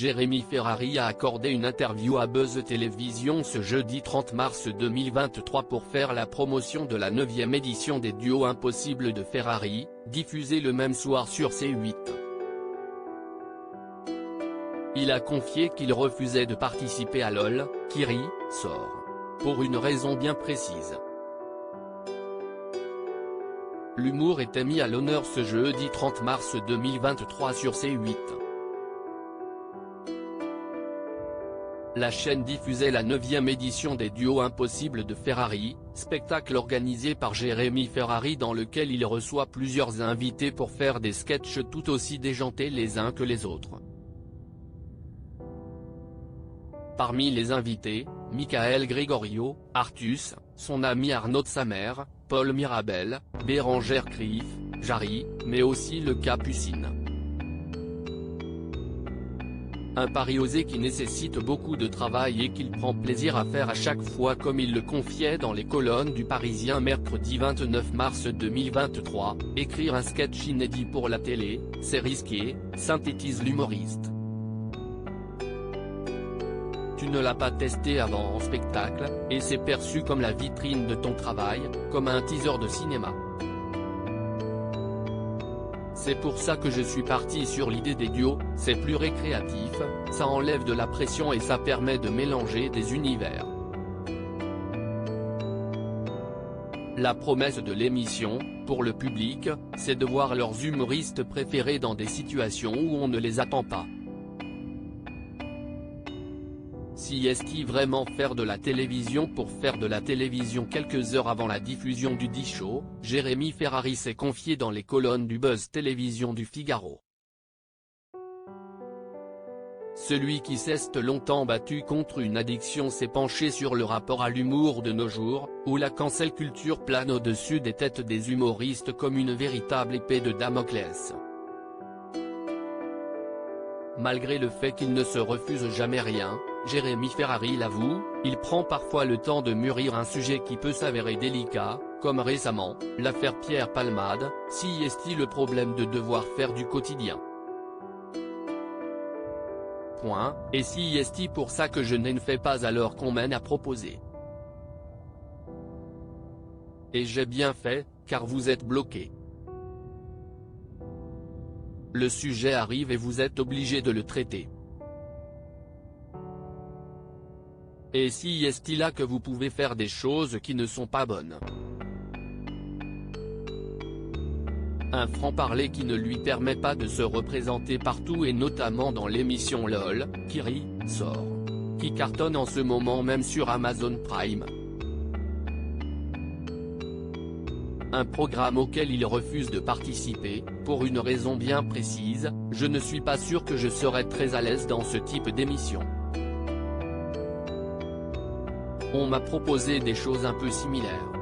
Jérémy Ferrari a accordé une interview à Buzz Télévision ce jeudi 30 mars 2023 pour faire la promotion de la 9e édition des Duos Impossibles de Ferrari, diffusée le même soir sur C8. Il a confié qu'il refusait de participer à LOL, qui sort. Pour une raison bien précise. L'humour était mis à l'honneur ce jeudi 30 mars 2023 sur C8. La chaîne diffusait la 9e édition des Duos Impossibles de Ferrari, spectacle organisé par Jérémy Ferrari dans lequel il reçoit plusieurs invités pour faire des sketchs tout aussi déjantés les uns que les autres. Parmi les invités, Michael Gregorio, Artus, son ami Arnaud de sa mère, Paul Mirabel, Bérangère Krief, Jarry, mais aussi le Capucine. Un pari osé qui nécessite beaucoup de travail et qu'il prend plaisir à faire à chaque fois comme il le confiait dans les colonnes du Parisien mercredi 29 mars 2023, écrire un sketch inédit pour la télé, c'est risqué, synthétise l'humoriste. Tu ne l'as pas testé avant en spectacle, et c'est perçu comme la vitrine de ton travail, comme un teaser de cinéma. C'est pour ça que je suis parti sur l'idée des duos, c'est plus récréatif, ça enlève de la pression et ça permet de mélanger des univers. La promesse de l'émission, pour le public, c'est de voir leurs humoristes préférés dans des situations où on ne les attend pas. Si est-il vraiment faire de la télévision pour faire de la télévision? Quelques heures avant la diffusion du D-Show, Jérémy Ferrari s'est confié dans les colonnes du Buzz Télévision du Figaro. Celui qui s'est longtemps battu contre une addiction s'est penché sur le rapport à l'humour de nos jours, où la cancel culture plane au-dessus des têtes des humoristes comme une véritable épée de Damoclès. Malgré le fait qu'il ne se refuse jamais rien, Jérémy Ferrari l'avoue, il prend parfois le temps de mûrir un sujet qui peut s'avérer délicat, comme récemment, l'affaire Pierre Palmade, si est-il le problème de devoir faire du quotidien. Et si est-il pour ça que je ne fais pas alors qu'on m'en a proposé. Et j'ai bien fait, car vous êtes bloqué. Le sujet arrive et vous êtes obligé de le traiter. Et si est-il là que vous pouvez faire des choses qui ne sont pas bonnes. Un franc-parler qui ne lui permet pas de se représenter partout et notamment dans l'émission LOL, qui sort. Qui cartonne en ce moment même sur Amazon Prime. Un programme auquel il refuse de participer, pour une raison bien précise, je ne suis pas sûr que je serais très à l'aise dans ce type d'émission. On m'a proposé des choses un peu similaires.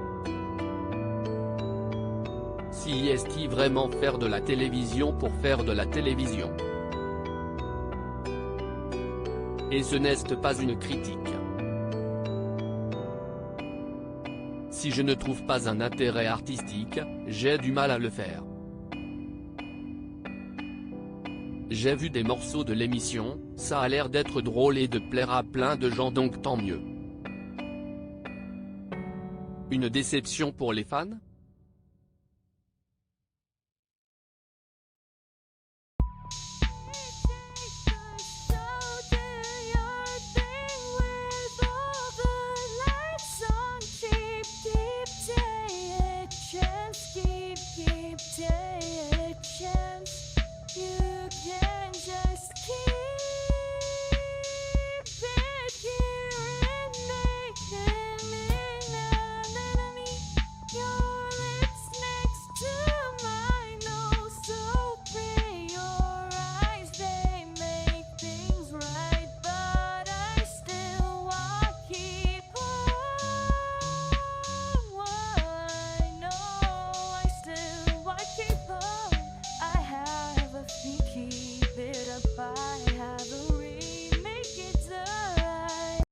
Si est-il vraiment faire de la télévision pour faire de la télévision? Et ce n'est pas une critique. Si je ne trouve pas un intérêt artistique, j'ai du mal à le faire. J'ai vu des morceaux de l'émission, ça a l'air d'être drôle et de plaire à plein de gens donc tant mieux. Une déception pour les fans ?